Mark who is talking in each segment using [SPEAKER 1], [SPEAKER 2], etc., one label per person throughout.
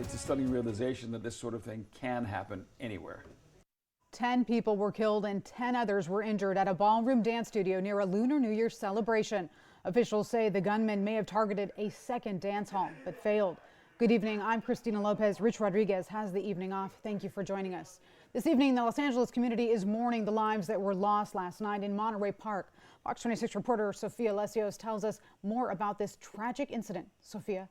[SPEAKER 1] It's a stunning realization that this sort of thing can happen anywhere.
[SPEAKER 2] 10 people were killed and 10 others were injured at a ballroom dance studio near a Lunar New Year celebration. Officials say the gunman may have targeted a second dance hall but failed. Good evening. I'm Christina Lopez. Rich Rodriguez has the evening off. Thank you for joining us. This evening, the Los Angeles community is mourning the lives that were lost last night in Monterey Park. Fox 26 reporter Sophia Lesios tells us more about this tragic incident. Sophia.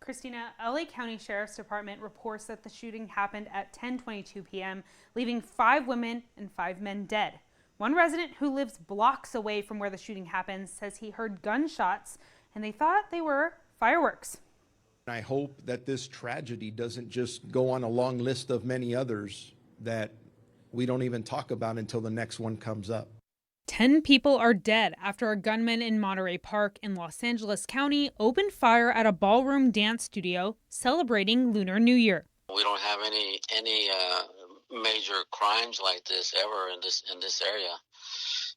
[SPEAKER 3] Christina, LA County Sheriff's Department reports that the shooting happened at 10:22 p.m., leaving 5 women and 5 men dead. One resident who lives blocks away from where the shooting happened says he heard gunshots and they thought they were fireworks.
[SPEAKER 4] I hope that this tragedy doesn't just go on a long list of many others that we don't even talk about until the next one comes up.
[SPEAKER 3] 10 people are dead after a gunman in Monterey Park in Los Angeles County opened fire at a ballroom dance studio celebrating Lunar New Year.
[SPEAKER 5] We don't have any major crimes like this ever in this area.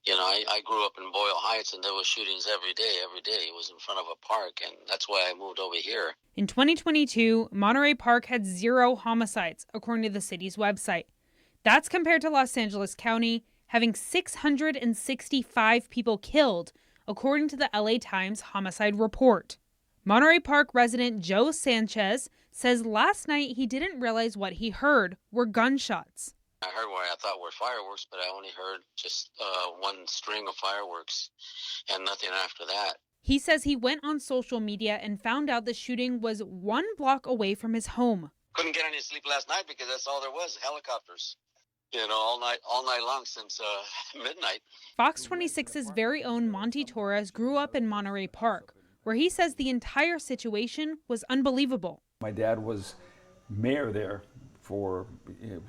[SPEAKER 5] You know, I grew up in Boyle Heights and there were shootings every day. It was in front of a park, and that's why I moved over here.
[SPEAKER 3] In 2022, Monterey Park had 0 homicides, according to the city's website. That's compared to Los Angeles County having 665 people killed, according to the LA Times homicide report. Monterey Park resident Joe Sanchez says last night he didn't realize what he heard were gunshots.
[SPEAKER 5] I heard what I thought were fireworks, but I only heard just one string of fireworks and nothing after that.
[SPEAKER 3] He says he went on social media and found out the shooting was 1 block away from his home.
[SPEAKER 5] Couldn't get any sleep last night because that's all there was, helicopters. You know, all night long since midnight.
[SPEAKER 3] Fox 26's very own Monty Torres grew up in Monterey Park, where he says the entire situation was unbelievable.
[SPEAKER 1] My dad was mayor there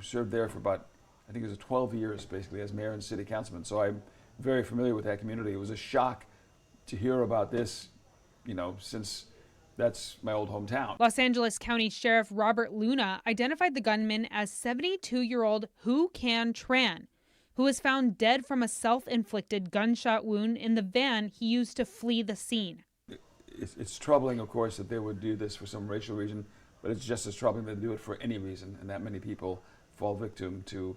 [SPEAKER 1] served there for about, I think it was 12 years basically as mayor and city councilman. So I'm very familiar with that community. It was a shock to hear about this, you know, since that's my old hometown.
[SPEAKER 3] Los Angeles County Sheriff Robert Luna identified the gunman as 72-year-old Hu Can Tran, who was found dead from a self-inflicted gunshot wound in the van he used to flee the scene.
[SPEAKER 1] It's troubling, of course, that they would do this for some racial reason, but it's just as troubling that they do it for any reason, and that many people fall victim to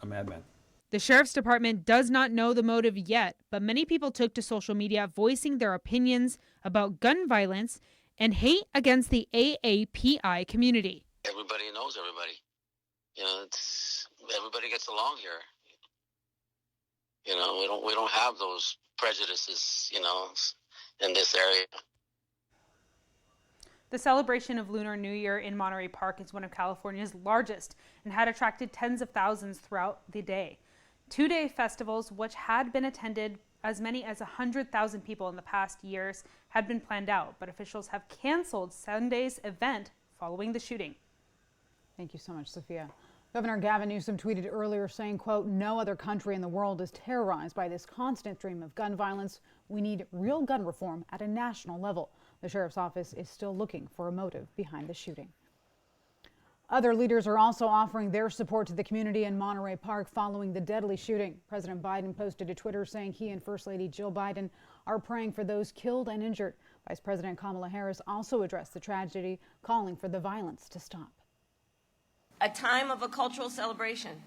[SPEAKER 1] a madman.
[SPEAKER 3] The Sheriff's Department does not know the motive yet, but many people took to social media voicing their opinions about gun violence and hate against the AAPI community.
[SPEAKER 5] Everybody knows everybody. You know, everybody gets along here. You know, we don't have those prejudices, you know, in this area.
[SPEAKER 3] The celebration of Lunar New Year in Monterey Park is one of California's largest and had attracted tens of thousands throughout the day. 2-day festivals, which had been attended as many as 100,000 people in the past years, had been planned out, but officials have canceled Sunday's event following the shooting.
[SPEAKER 2] Thank you so much, Sophia. Governor Gavin Newsom tweeted earlier saying, quote, "No other country in the world is terrorized by this constant stream of gun violence. We need real gun reform at a national level." The sheriff's office is still looking for a motive behind the shooting. Other leaders are also offering their support to the community in Monterey Park following the deadly shooting. President Biden posted to Twitter saying he and First Lady Jill Biden are praying for those killed and injured. Vice President Kamala Harris also addressed the tragedy, calling for the violence to stop.
[SPEAKER 6] A time of a cultural celebration,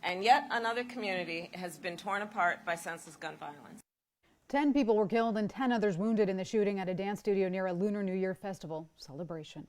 [SPEAKER 6] and yet another community has been torn apart by senseless gun violence.
[SPEAKER 2] 10 people were killed and 10 others wounded in the shooting at a dance studio near a Lunar New Year festival celebration.